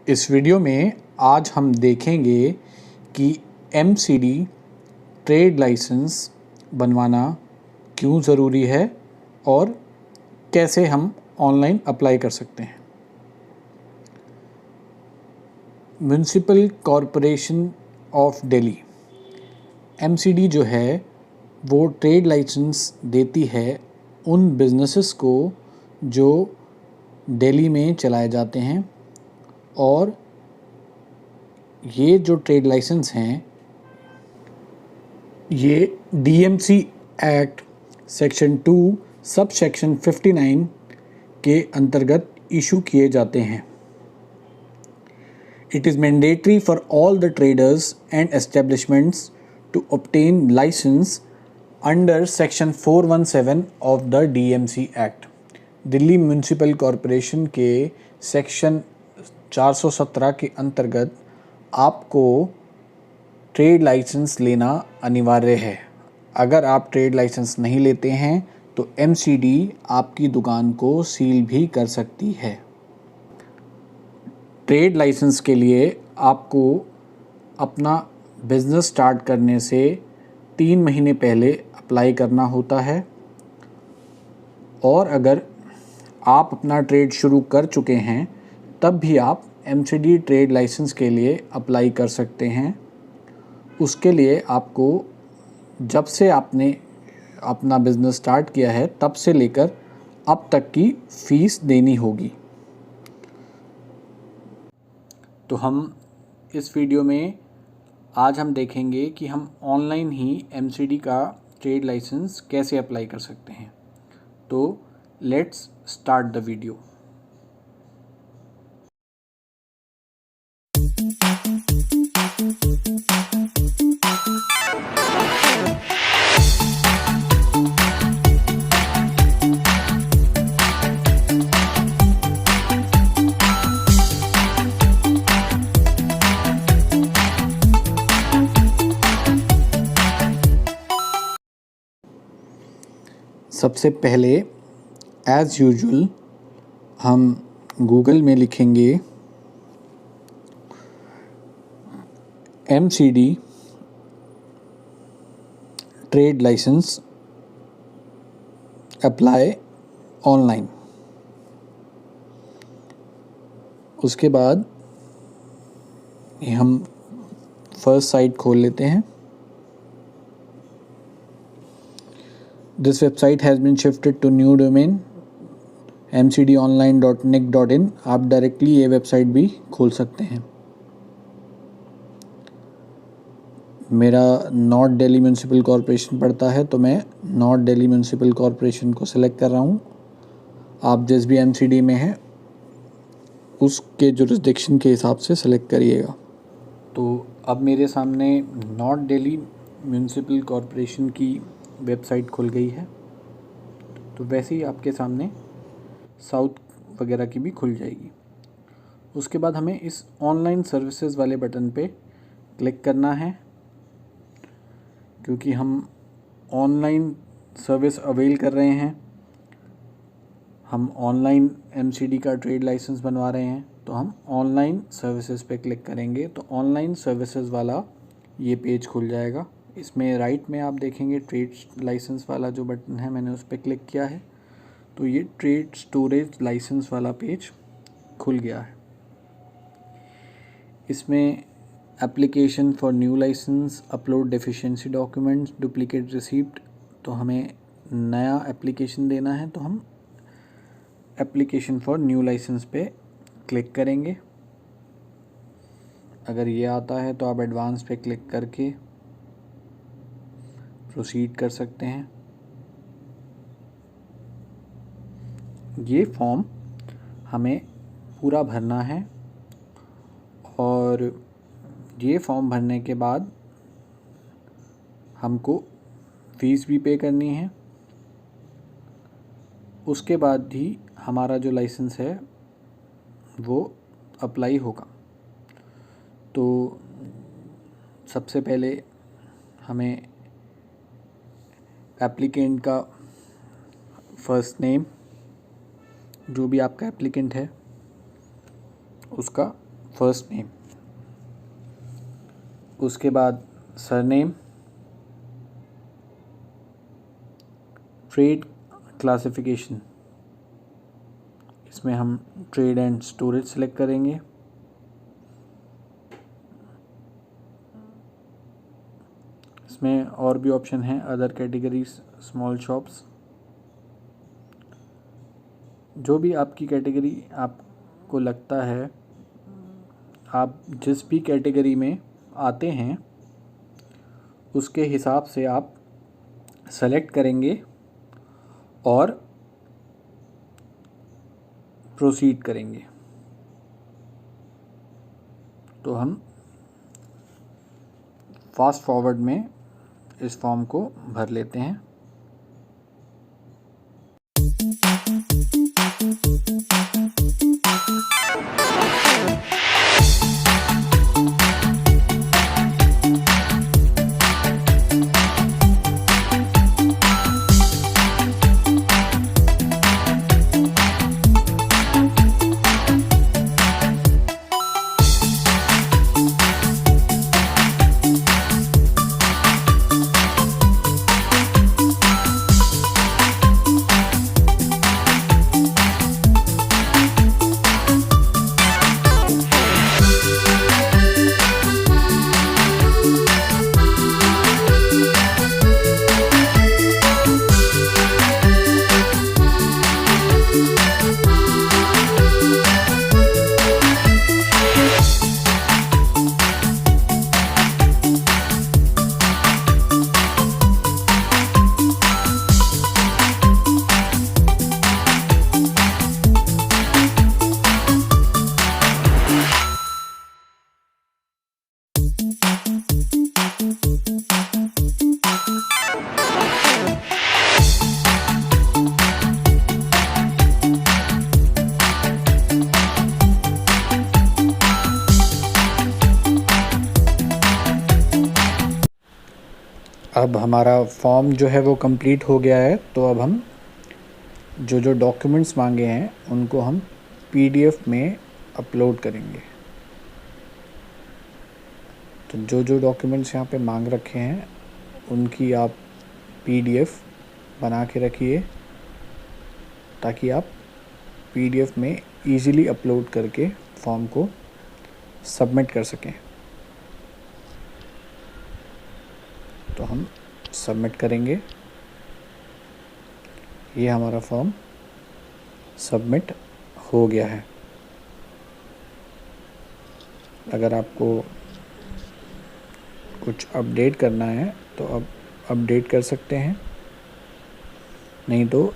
इस वीडियो में आज हम देखेंगे कि एमसीडी ट्रेड लाइसेंस बनवाना क्यों ज़रूरी है और कैसे हम ऑनलाइन अप्लाई कर सकते हैं। Municipal corporation of Delhi MCD जो है वो ट्रेड लाइसेंस देती है उन बिज़नेसेस को जो दिल्ली में चलाए जाते हैं, और ये जो ट्रेड लाइसेंस हैं ये DMC act section 2 sub section 59 के अंतर्गत इशू किए जाते हैं। It is mandatory for all the traders and establishments to obtain licence under section 417 of the DMC act. Delhi municipal corporation के सेक्शन 417 के अंतर्गत आपको ट्रेड लाइसेंस लेना अनिवार्य है। अगर आप ट्रेड लाइसेंस नहीं लेते हैं तो एमसीडी आपकी दुकान को सील भी कर सकती है। ट्रेड लाइसेंस के लिए आपको अपना बिज़नेस स्टार्ट करने से 3 महीने पहले अप्लाई करना होता है, और अगर आप अपना ट्रेड शुरू कर चुके हैं तब भी आप एमसीडी ट्रेड लाइसेंस के लिए अप्लाई कर सकते हैं। उसके लिए आपको जब से आपने अपना बिज़नेस स्टार्ट किया है तब से लेकर अब तक की फ़ीस देनी होगी। तो हम इस वीडियो में आज हम देखेंगे कि हम ऑनलाइन ही एमसीडी का ट्रेड लाइसेंस कैसे अप्लाई कर सकते हैं। तो लेट्स स्टार्ट द वीडियो। सबसे पहले एज़ यूजुअल हम गूगल में लिखेंगे MCD trade licence apply online. उसके बाद ये हम फर्स्ट साइट खोल लेते हैं। This website has been shifted to new domain mcdonline.nic.in। आप डायरेक्टली ये वेबसाइट भी खोल सकते हैं। मेरा नॉर्थ दिल्ली म्यूनिसिपल कॉरपोरेशन पड़ता है तो मैं नॉर्थ दिल्ली म्यूनिसिपल कॉरपोरेशन को सिलेक्ट कर रहा हूँ। आप जिस भी एमसीडी में हैं उसके जुरिस्डिक्शन के हिसाब से सिलेक्ट करिएगा। तो अब मेरे सामने नॉर्थ दिल्ली म्यूनिसिपल कॉरपोरेशन की वेबसाइट खुल गई है। तो वैसे ही आपके सामने साउथ वगैरह की भी खुल जाएगी। उसके बाद हमें इस ऑनलाइन सर्विसेज वाले बटन पे क्लिक करना है, क्योंकि हम ऑनलाइन सर्विस अवेल कर रहे हैं। हम ऑनलाइन एमसीडी का ट्रेड लाइसेंस बनवा रहे हैं, तो हम ऑनलाइन सर्विसेज पे क्लिक करेंगे तो ऑनलाइन सर्विसेज वाला ये पेज खुल जाएगा। इसमें राइट में आप देखेंगे ट्रेड लाइसेंस वाला जो बटन है, मैंने उस पर क्लिक किया है तो ये ट्रेड स्टोरेज लाइसेंस वाला पेज खुल गया है। इसमें application for new licence, upload deficiency documents, duplicate receipt, तो हमें नया एप्लीकेशन देना है तो हम एप्लीकेशन फॉर न्यू लाइसेंस पे क्लिक करेंगे। अगर ये आता है तो आप एडवांस पे क्लिक करके प्रोसीड कर सकते हैं। ये फॉर्म हमें पूरा भरना है, और ये फॉर्म भरने के बाद हमको फ़ीस भी पे करनी है। उसके बाद ही हमारा जो लाइसेंस है वो अप्लाई होगा। तो सबसे पहले हमें एप्लीकेंट का फर्स्ट नेम, जो भी आपका एप्लीकेंट है उसका फर्स्ट नेम, उसके बाद सरनेम, ट्रेड क्लासिफिकेशन, इसमें हम ट्रेड एंड स्टोरेज सेलेक्ट करेंगे। इसमें और भी ऑप्शन हैं, अदर कैटेगरीज, स्मॉल शॉप्स, जो भी आपकी कैटेगरी आपको लगता है, आप जिस भी कैटेगरी में आते हैं उसके हिसाब से आप सेलेक्ट करेंगे और प्रोसीड करेंगे। तो हम फास्ट फॉरवर्ड में इस फॉर्म को भर लेते हैं। अब हमारा फॉर्म जो है वो कंप्लीट हो गया है। तो अब हम जो जो डॉक्यूमेंट्स मांगे हैं उनको हम पीडीएफ में अपलोड करेंगे। तो जो जो डॉक्यूमेंट्स यहाँ पे मांग रखे हैं उनकी आप पीडीएफ बना के रखिए, ताकि आप पीडीएफ में इजीली अपलोड करके फॉर्म को सबमिट कर सकें। तो हम सबमिट करेंगे। ये हमारा फॉर्म सबमिट हो गया है। अगर आपको कुछ अपडेट करना है तो अब अपडेट कर सकते हैं, नहीं तो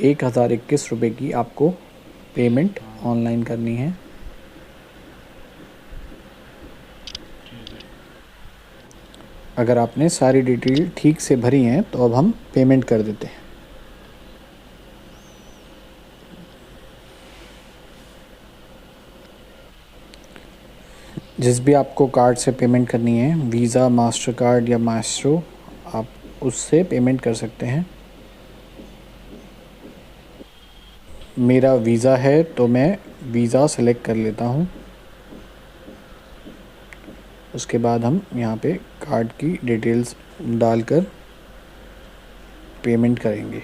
1021 रुपये की आपको पेमेंट ऑनलाइन करनी है। अगर आपने सारी डिटेल ठीक से भरी हैं तो अब हम पेमेंट कर देते हैं। जिस भी आपको कार्ड से पेमेंट करनी है, वीज़ा, मास्टर कार्ड या मास्ट्रो, आप उससे पेमेंट कर सकते हैं। मेरा वीज़ा है तो मैं वीज़ा सेलेक्ट कर लेता हूँ। उसके बाद हम यहाँ पे कार्ड की डिटेल्स डालकर पेमेंट करेंगे।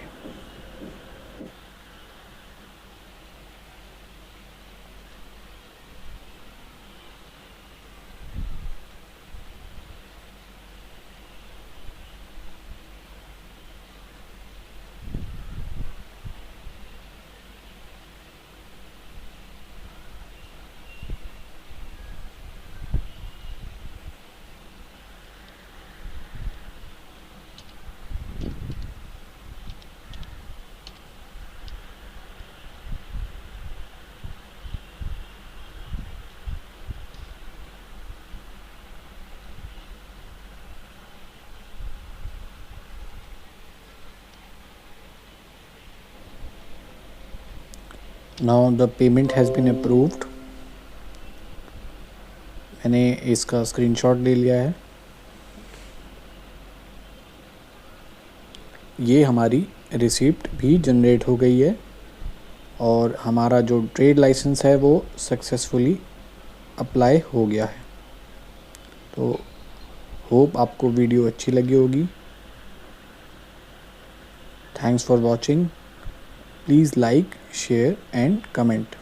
Now the payment has been approved। मैंने इसका स्क्रीनशॉट ले लिया है। ये हमारी रिसिप्ट भी जनरेट हो गई है और हमारा जो ट्रेड लाइसेंस है वो सक्सेसफुली अप्लाई हो गया है। तो होप आपको वीडियो अच्छी लगी होगी। Thanks for watching. Please like, share and comment.